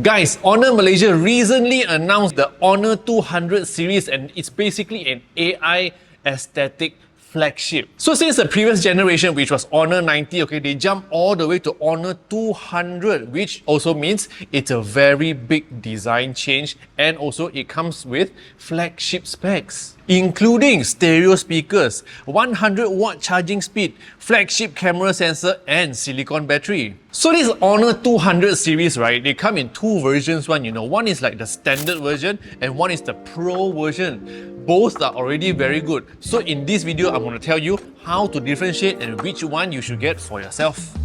Guys, Honor Malaysia recently announced the Honor 200 series, and it's basically an AI aesthetic flagship. So since the previous generation, which was Honor 90, okay, they jumped all the way to Honor 200, which also means it's a very big design change, and also it comes with flagship specs, including stereo speakers, 100-watt charging speed, flagship camera sensor, and silicon battery. So this Honor 200 series, right, they come in two versions. One is like the standard version and one is the Pro version. Both are already very good. So in this video, I'm going to tell you how to differentiate and which one you should get for yourself.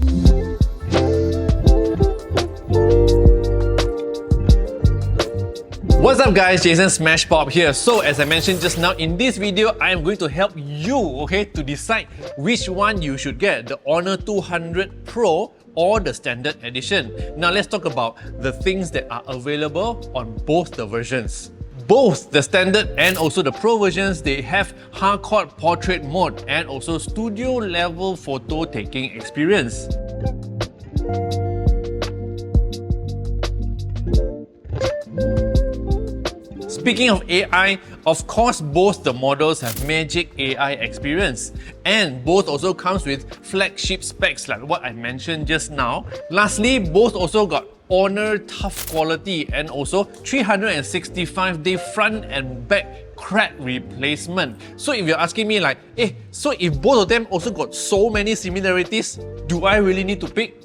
What's up guys, Jason Smashpop here. So as I mentioned just now, in this video, I am going to help you, okay, to decide which one you should get, the Honor 200 Pro or the standard edition. Now let's talk about the things that are available on both the versions. Both the standard and also the Pro versions, they have hardcore portrait mode and also studio level photo taking experience. Speaking of AI, of course both the models have Magic AI experience, and both also comes with flagship specs like what I mentioned just now. Lastly, both also got Honor Tough Quality and also 365-day front and back crack replacement. So if you're asking me like, so if both of them also got so many similarities, do I really need to pick?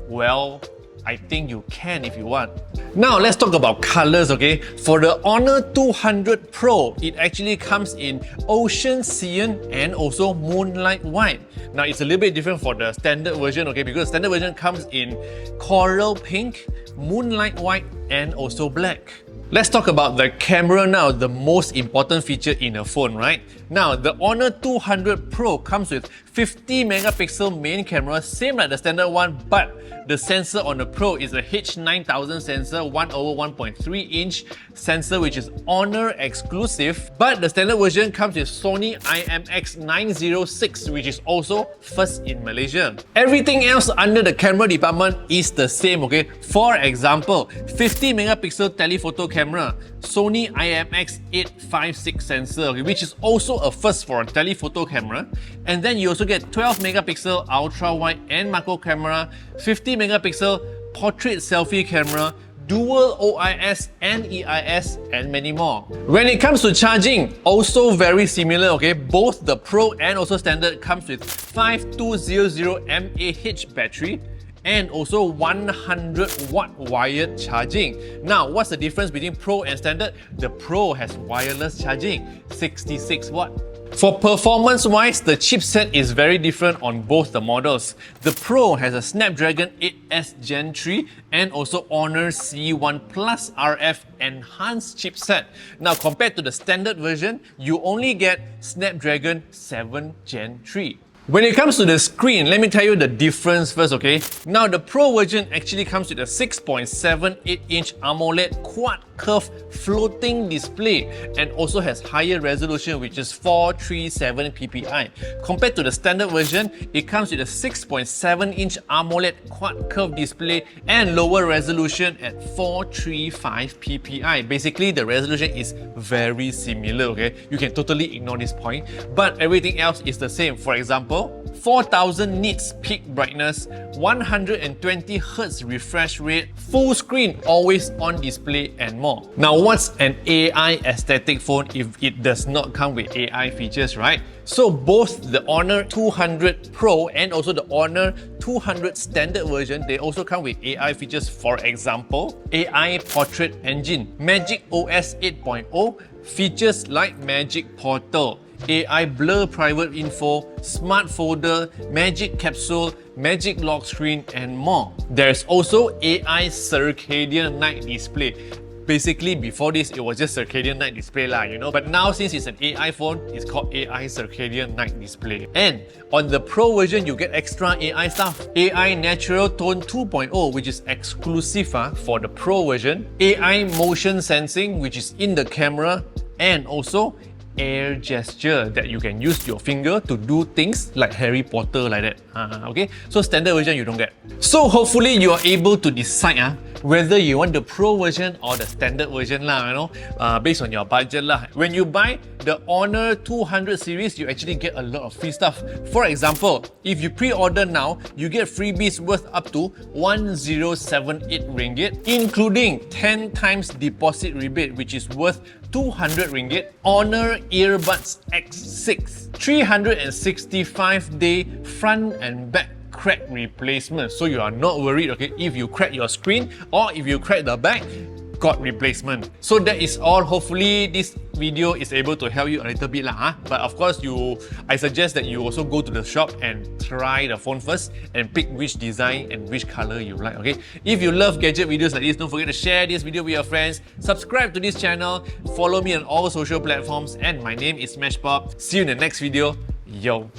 Well, I think you can if you want. Now let's talk about colors, okay? For the Honor 200 Pro, it actually comes in Ocean Cyan and also Moonlight White. Now it's a little bit different for the standard version, okay? Because the standard version comes in Coral Pink, Moonlight White and also Black. Let's talk about the camera now, the most important feature in a phone, right? Now, the Honor 200 Pro comes with 50 megapixel main camera, same like the standard one, but the sensor on the Pro is a H9000 sensor, 1/1.3 inch sensor, which is Honor exclusive. But the standard version comes with Sony IMX906, which is also first in Malaysia. Everything else under the camera department is the same, okay? For example, 50 megapixel telephoto camera, Sony IMX856 sensor, okay, which is also a first for a telephoto camera. And then you also get 12 megapixel ultra wide and macro camera, 50 megapixel portrait selfie camera, dual OIS and EIS, and many more. When it comes to charging, also very similar, okay? Both the Pro and also standard comes with 5200 mAh battery and also 100-watt wired charging. Now, what's the difference between Pro and standard? The Pro has wireless charging, 66 watt. For performance-wise, the chipset is very different on both the models. The Pro has a Snapdragon 8S Gen 3 and also Honor C1 Plus RF enhanced chipset. Now, compared to the standard version, you only get Snapdragon 7 Gen 3. When it comes to the screen, let me tell you the difference first, okay? Now, the Pro version actually comes with a 6.78-inch AMOLED quad curve floating display and also has higher resolution, which is 437 ppi. Compared to the standard version, it comes with a 6.7-inch AMOLED quad curve display and lower resolution at 435 ppi. Basically, the resolution is very similar, okay? You can totally ignore this point, but everything else is the same. For example, 4000 nits peak brightness, 120 Hz refresh rate, full screen always on display, and more. Now, what's an AI aesthetic phone if it does not come with AI features, right? So both the Honor 200 Pro and also the Honor 200 standard version, they also come with AI features. For example, AI Portrait Engine, Magic OS 8.0, features like Magic Portal, AI Blur Private Info, Smart Folder, Magic Capsule, Magic Lock Screen, and more. There's also AI Circadian Night Display. Basically, before this, it was just Circadian Night Display lah, you know. But now, since it's an AI phone, it's called AI Circadian Night Display. And on the Pro version, you get extra AI stuff. AI Natural Tone 2.0, which is exclusive for the Pro version. AI Motion Sensing, which is in the camera. And also air gesture that you can use your finger to do things like Harry Potter like that. Okay, so standard version you don't get. So hopefully you are able to decide whether you want the Pro version or the standard version lah, based on your budget lah. When you buy the Honor 200 series, you actually get a lot of free stuff. For example, if you pre-order now, you get freebies worth up to 1078 ringgit, including 10 times deposit rebate, which is worth 200 ringgit, Honor Earbuds X6, 365-day front and back crack replacement. So you are not worried, okay, if you crack your screen or if you crack the back, got replacement. So that is all. Hopefully this video is able to help you a little bit lah. But of course, I suggest that you also go to the shop and try the phone first and pick which design and which color you like, okay? If you love gadget videos like this, don't forget to share this video with your friends, subscribe to this channel, follow me on all social platforms, and my name is Smashpop. See you in the next video. Yo!